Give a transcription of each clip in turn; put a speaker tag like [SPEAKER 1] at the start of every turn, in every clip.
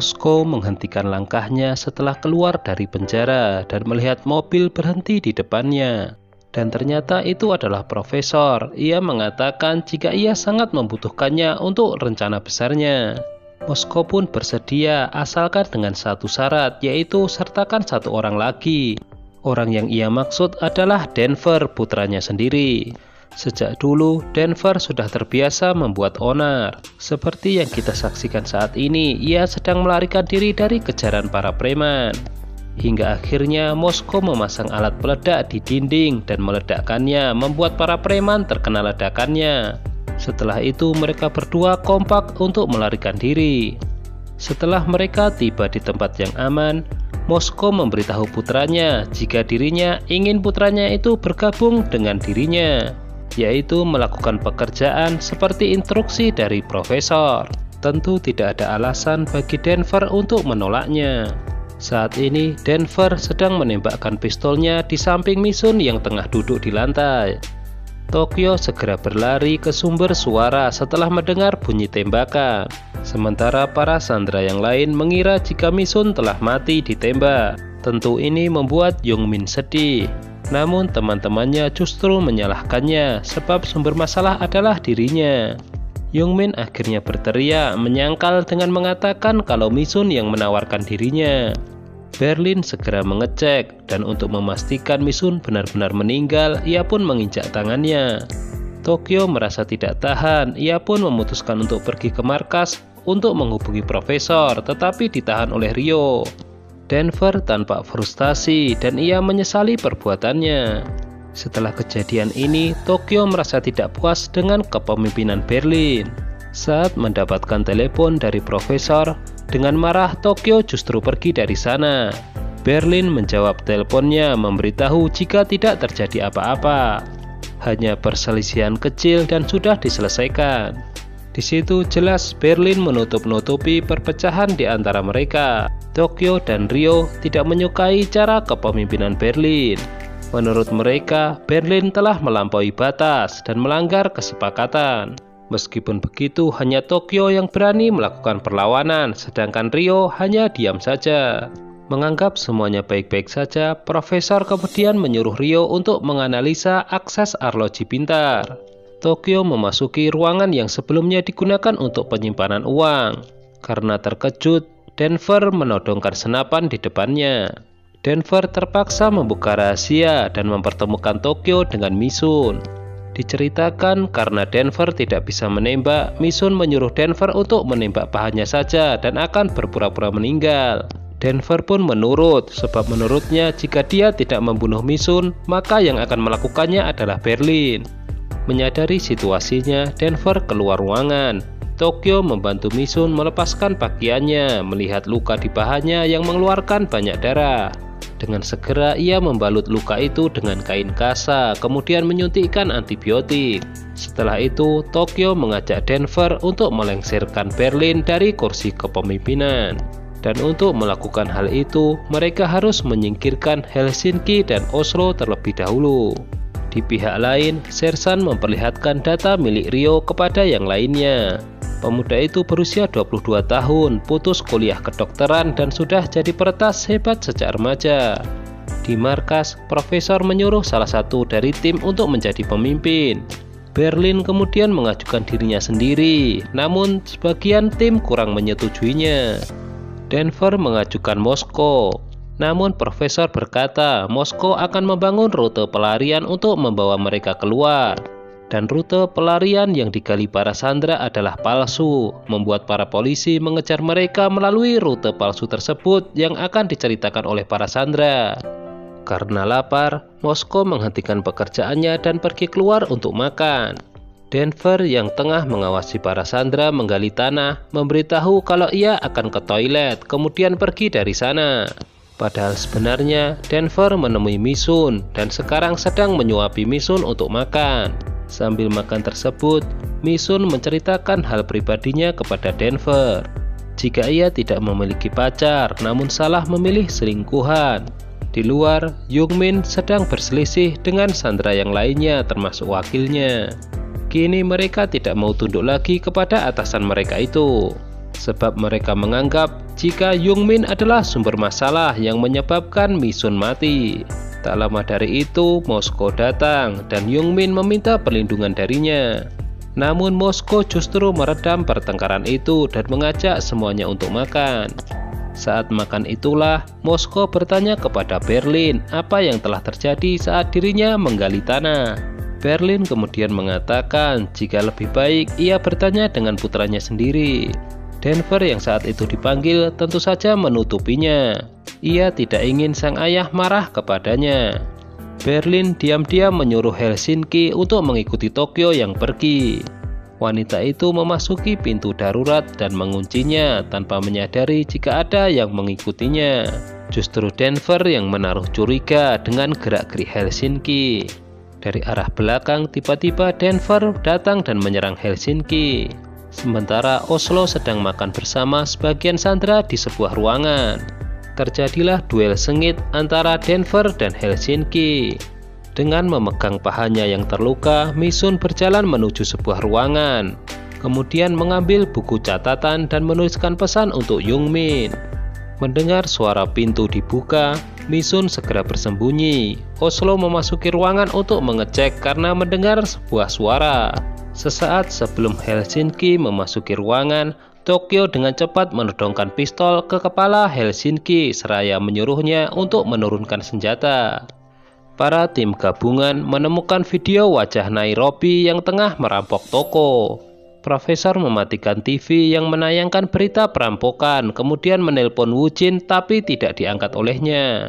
[SPEAKER 1] Moskow menghentikan langkahnya setelah keluar dari penjara dan melihat mobil berhenti di depannya. Dan ternyata itu adalah profesor. Ia mengatakan jika ia sangat membutuhkannya untuk rencana besarnya. Moskow pun bersedia asalkan dengan satu syarat, yaitu sertakan satu orang lagi. Orang yang ia maksud adalah Denver, putranya sendiri. Sejak dulu, Denver sudah terbiasa membuat onar. Seperti yang kita saksikan saat ini, ia sedang melarikan diri dari kejaran para preman. Hingga akhirnya Moskow memasang alat peledak di dinding dan meledakkannya, membuat para preman terkena ledakannya. Setelah itu mereka berdua kompak untuk melarikan diri. Setelah mereka tiba di tempat yang aman, Moskow memberitahu putranya jika dirinya ingin putranya itu bergabung dengan dirinya, yaitu melakukan pekerjaan seperti instruksi dari profesor. Tentu tidak ada alasan bagi Denver untuk menolaknya. Saat ini Denver sedang menembakkan pistolnya di samping Misun yang tengah duduk di lantai. Tokyo segera berlari ke sumber suara setelah mendengar bunyi tembakan. Sementara para sandera yang lain mengira jika Misun telah mati ditembak. Tentu ini membuat Youngmin sedih. Namun teman-temannya justru menyalahkannya sebab sumber masalah adalah dirinya. Youngmin akhirnya berteriak menyangkal dengan mengatakan kalau Misun yang menawarkan dirinya. Berlin segera mengecek dan untuk memastikan Misun benar-benar meninggal, ia pun menginjak tangannya. Tokyo merasa tidak tahan, ia pun memutuskan untuk pergi ke markas untuk menghubungi profesor, tetapi ditahan oleh Ryo. Denver tampak frustasi dan ia menyesali perbuatannya. Setelah kejadian ini, Tokyo merasa tidak puas dengan kepemimpinan Berlin. Saat mendapatkan telepon dari profesor, dengan marah Tokyo justru pergi dari sana. Berlin menjawab teleponnya memberitahu jika tidak terjadi apa-apa. Hanya perselisihan kecil dan sudah diselesaikan. Di situ jelas Berlin menutup-nutupi perpecahan di antara mereka. Tokyo dan Ryo tidak menyukai cara kepemimpinan Berlin. Menurut mereka, Berlin telah melampaui batas dan melanggar kesepakatan. Meskipun begitu, hanya Tokyo yang berani melakukan perlawanan, sedangkan Ryo hanya diam saja. Menganggap semuanya baik-baik saja, profesor kemudian menyuruh Ryo untuk menganalisa akses arloji pintar. Tokyo memasuki ruangan yang sebelumnya digunakan untuk penyimpanan uang. Karena terkejut, Denver menodongkan senapan di depannya. Denver terpaksa membuka rahasia dan mempertemukan Tokyo dengan Misun. Diceritakan karena Denver tidak bisa menembak, Misun menyuruh Denver untuk menembak pahannya saja dan akan berpura-pura meninggal. Denver pun menurut, sebab menurutnya jika dia tidak membunuh Misun, maka yang akan melakukannya adalah Berlin. Menyadari situasinya, Denver keluar ruangan. Tokyo membantu Misun melepaskan pakaiannya, melihat luka di pahannya yang mengeluarkan banyak darah. Dengan segera ia membalut luka itu dengan kain kasa, kemudian menyuntikkan antibiotik. Setelah itu, Tokyo mengajak Denver untuk melengsarkan Berlin dari kursi kepemimpinan. Dan untuk melakukan hal itu, mereka harus menyingkirkan Helsinki dan Oslo terlebih dahulu. Di pihak lain, Sersan memperlihatkan data milik Ryo kepada yang lainnya. Pemuda itu berusia 22 tahun, putus kuliah kedokteran dan sudah jadi peretas hebat sejak remaja. Di markas, profesor menyuruh salah satu dari tim untuk menjadi pemimpin. Berlin kemudian mengajukan dirinya sendiri, namun sebagian tim kurang menyetujuinya. Denver mengajukan Moskow, namun profesor berkata Moskow akan membangun rute pelarian untuk membawa mereka keluar. Dan rute pelarian yang digali para sandera adalah palsu, membuat para polisi mengejar mereka melalui rute palsu tersebut yang akan diceritakan oleh para sandera. Karena lapar, Moskow menghentikan pekerjaannya dan pergi keluar untuk makan. Denver yang tengah mengawasi para sandera menggali tanah, memberitahu kalau ia akan ke toilet, kemudian pergi dari sana. Padahal sebenarnya Denver menemui Misun dan sekarang sedang menyuapi Misun untuk makan. Sambil makan tersebut, Misun menceritakan hal pribadinya kepada Denver. Jika ia tidak memiliki pacar, namun salah memilih selingkuhan. Di luar, Youngmin sedang berselisih dengan sandera yang lainnya termasuk wakilnya. Kini mereka tidak mau tunduk lagi kepada atasan mereka itu. sebab mereka menganggap jika Youngmin adalah sumber masalah yang menyebabkan Misun mati. Tak lama dari itu, Moskow datang dan Youngmin meminta perlindungan darinya. Namun Moskow justru meredam pertengkaran itu dan mengajak semuanya untuk makan. Saat makan itulah, Moskow bertanya kepada Berlin apa yang telah terjadi saat dirinya menggali tanah. Berlin kemudian mengatakan jika lebih baik ia bertanya dengan putranya sendiri. Denver yang saat itu dipanggil tentu saja menutupinya. Ia tidak ingin sang ayah marah kepadanya. Berlin diam-diam menyuruh Helsinki untuk mengikuti Tokyo yang pergi. Wanita itu memasuki pintu darurat dan menguncinya tanpa menyadari jika ada yang mengikutinya. Justru Denver yang menaruh curiga dengan gerak-gerik Helsinki. Dari arah belakang tiba-tiba Denver datang dan menyerang Helsinki. Sementara Oslo sedang makan bersama sebagian sandera di sebuah ruangan. Terjadilah duel sengit antara Denver dan Helsinki. Dengan memegang pahanya yang terluka, Misun berjalan menuju sebuah ruangan. Kemudian mengambil buku catatan dan menuliskan pesan untuk Youngmin. Mendengar suara pintu dibuka, Misun segera bersembunyi. Oslo memasuki ruangan untuk mengecek karena mendengar sebuah suara. Sesaat sebelum Helsinki memasuki ruangan, Tokyo dengan cepat menodongkan pistol ke kepala Helsinki seraya menyuruhnya untuk menurunkan senjata. Para tim gabungan menemukan video wajah Nairobi yang tengah merampok toko. Profesor mematikan TV yang menayangkan berita perampokan, kemudian menelpon Woo-jin tapi tidak diangkat olehnya.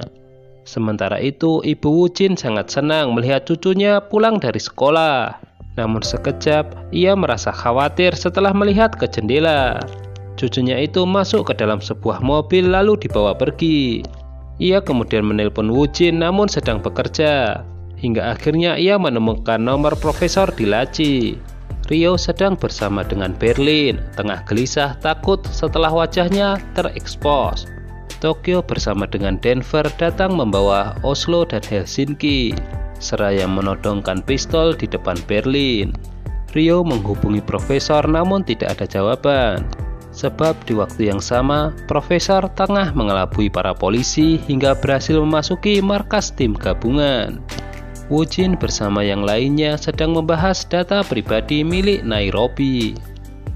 [SPEAKER 1] Sementara itu, Ibu Woo-jin sangat senang melihat cucunya pulang dari sekolah. Namun sekejap, ia merasa khawatir setelah melihat ke jendela. Cucunya itu masuk ke dalam sebuah mobil lalu dibawa pergi. Ia kemudian menelpon Woo-jin namun sedang bekerja. Hingga akhirnya ia menemukan nomor profesor di laci. Rio sedang bersama dengan Berlin, tengah gelisah takut setelah wajahnya terekspos. Tokyo bersama dengan Denver datang membawa Oslo dan Helsinki, seraya menodongkan pistol di depan Berlin. Rio menghubungi profesor namun tidak ada jawaban. Sebab di waktu yang sama, profesor tengah mengelabui para polisi hingga berhasil memasuki markas tim gabungan. Woo-jin bersama yang lainnya sedang membahas data pribadi milik Nairobi.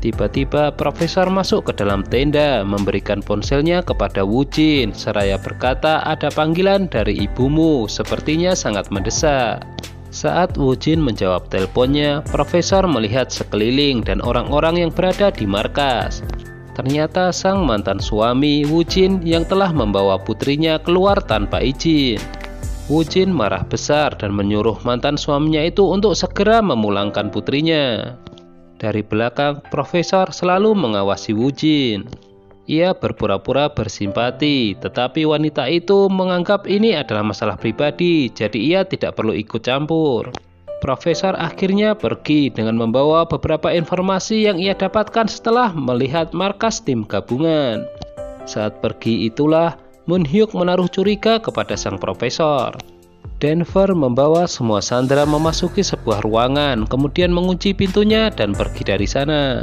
[SPEAKER 1] Tiba-tiba profesor masuk ke dalam tenda memberikan ponselnya kepada Woo-jin seraya berkata ada panggilan dari ibumu, sepertinya sangat mendesak. Saat Woo-jin menjawab teleponnya, profesor melihat sekeliling dan orang-orang yang berada di markas. Ternyata sang mantan suami Woo-jin yang telah membawa putrinya keluar tanpa izin. Woo-jin marah besar dan menyuruh mantan suaminya itu untuk segera memulangkan putrinya. Dari belakang, profesor selalu mengawasi Woo-jin. Ia berpura-pura bersimpati, tetapi wanita itu menganggap ini adalah masalah pribadi, jadi ia tidak perlu ikut campur. Profesor akhirnya pergi dengan membawa beberapa informasi yang ia dapatkan setelah melihat markas tim gabungan. Saat pergi itulah, Moon-hyuk menaruh curiga kepada sang profesor. Denver membawa semua sandera memasuki sebuah ruangan, kemudian mengunci pintunya dan pergi dari sana.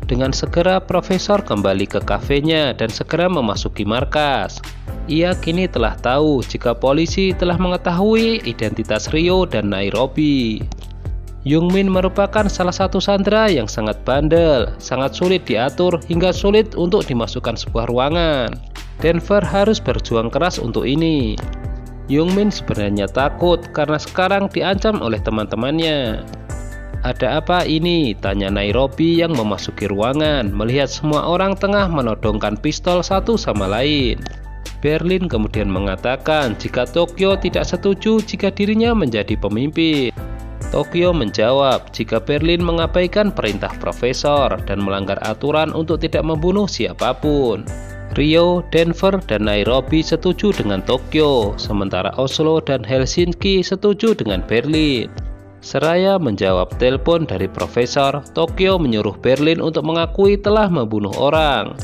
[SPEAKER 1] Dengan segera profesor kembali ke kafenya dan segera memasuki markas. Ia kini telah tahu jika polisi telah mengetahui identitas Rio dan Nairobi. Youngmin merupakan salah satu sandera yang sangat bandel, sangat sulit diatur hingga sulit untuk dimasukkan sebuah ruangan. Denver harus berjuang keras untuk ini. Youngmin sebenarnya takut karena sekarang diancam oleh teman-temannya. Ada apa ini? Tanya Nairobi yang memasuki ruangan melihat semua orang tengah menodongkan pistol satu sama lain. Berlin kemudian mengatakan jika Tokyo tidak setuju jika dirinya menjadi pemimpin. Tokyo menjawab jika Berlin mengabaikan perintah profesor dan melanggar aturan untuk tidak membunuh siapapun. Rio, Denver, dan Nairobi setuju dengan Tokyo, sementara Oslo dan Helsinki setuju dengan Berlin. Seraya menjawab telepon dari profesor, Tokyo menyuruh Berlin untuk mengakui telah membunuh orang.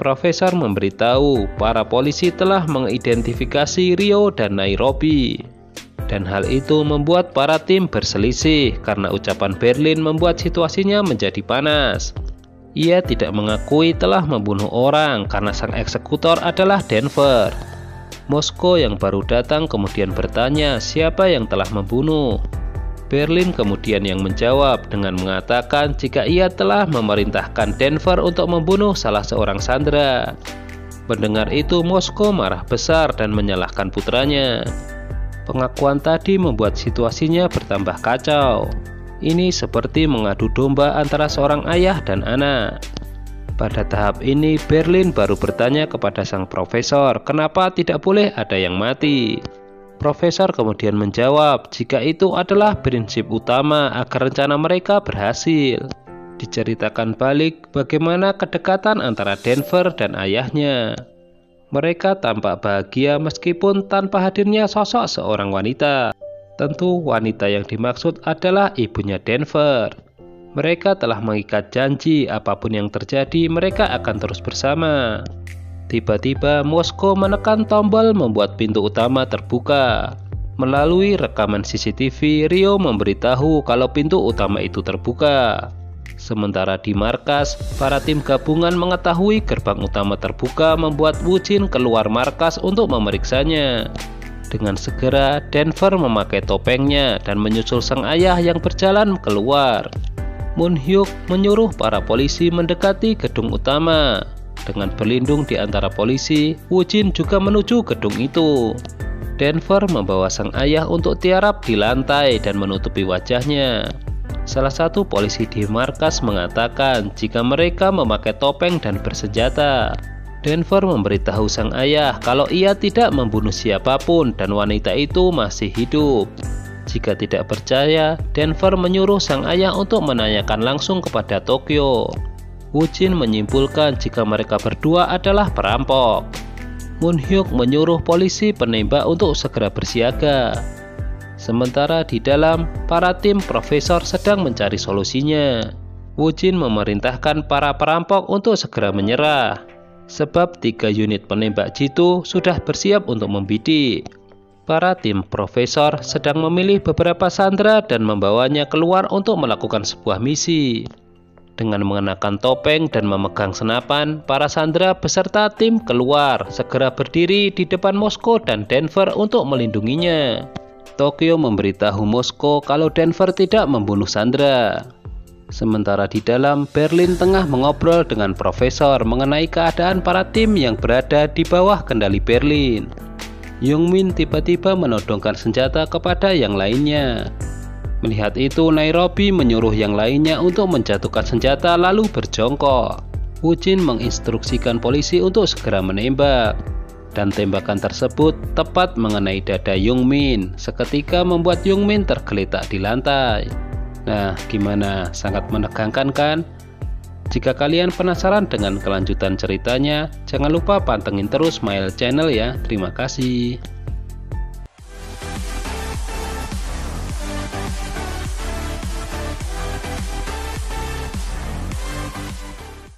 [SPEAKER 1] Profesor memberitahu para polisi telah mengidentifikasi Rio dan Nairobi. Dan hal itu membuat para tim berselisih karena ucapan Berlin membuat situasinya menjadi panas. Ia tidak mengakui telah membunuh orang karena sang eksekutor adalah Denver. Moskow yang baru datang kemudian bertanya siapa yang telah membunuh. Berlin kemudian yang menjawab dengan mengatakan jika ia telah memerintahkan Denver untuk membunuh salah seorang sandera. Mendengar itu, Moskow marah besar dan menyalahkan putranya. Pengakuan tadi membuat situasinya bertambah kacau. Ini seperti mengadu domba antara seorang ayah dan anak. Pada tahap ini, Berlin baru bertanya kepada sang profesor kenapa tidak boleh ada yang mati. Profesor kemudian menjawab jika itu adalah prinsip utama agar rencana mereka berhasil. Diceritakan balik bagaimana kedekatan antara Denver dan ayahnya. Mereka tampak bahagia meskipun tanpa hadirnya sosok seorang wanita. Tentu wanita yang dimaksud adalah ibunya Denver. Mereka telah mengikat janji apapun yang terjadi mereka akan terus bersama. Tiba-tiba Moskow menekan tombol membuat pintu utama terbuka. Melalui rekaman CCTV, Rio memberitahu kalau pintu utama itu terbuka. Sementara di markas, para tim gabungan mengetahui gerbang utama terbuka membuat Woo Jin keluar markas untuk memeriksanya. Dengan segera, Denver memakai topengnya dan menyusul sang ayah yang berjalan keluar. Moon Hyuk menyuruh para polisi mendekati gedung utama. Dengan berlindung di antara polisi, Woo Jin juga menuju gedung itu. Denver membawa sang ayah untuk tiarap di lantai dan menutupi wajahnya. Salah satu polisi di markas mengatakan jika mereka memakai topeng dan bersenjata. Denver memberitahu sang ayah kalau ia tidak membunuh siapapun dan wanita itu masih hidup. Jika tidak percaya, Denver menyuruh sang ayah untuk menanyakan langsung kepada Tokyo. Woo Jin menyimpulkan jika mereka berdua adalah perampok. Moon Hyuk menyuruh polisi penembak untuk segera bersiaga. Sementara di dalam, para tim profesor sedang mencari solusinya. Woo Jin memerintahkan para perampok untuk segera menyerah, sebab 3 unit penembak jitu sudah bersiap untuk membidik. Para tim profesor sedang memilih beberapa sandera dan membawanya keluar untuk melakukan sebuah misi. Dengan mengenakan topeng dan memegang senapan, para sandera beserta tim keluar, segera berdiri di depan Moskow dan Denver untuk melindunginya. Tokyo memberitahu Moskow kalau Denver tidak membunuh sandera. Sementara di dalam, Berlin tengah mengobrol dengan profesor mengenai keadaan para tim yang berada di bawah kendali Berlin. Youngmin tiba-tiba menodongkan senjata kepada yang lainnya. Melihat itu, Nairobi menyuruh yang lainnya untuk menjatuhkan senjata lalu berjongkok. Woo Jin menginstruksikan polisi untuk segera menembak. Dan tembakan tersebut tepat mengenai dada Youngmin, seketika membuat Youngmin tergeletak di lantai. Nah, gimana? Sangat menegangkan kan? Jika kalian penasaran dengan kelanjutan ceritanya, jangan lupa pantengin terus Smile Channel ya. Terima kasih.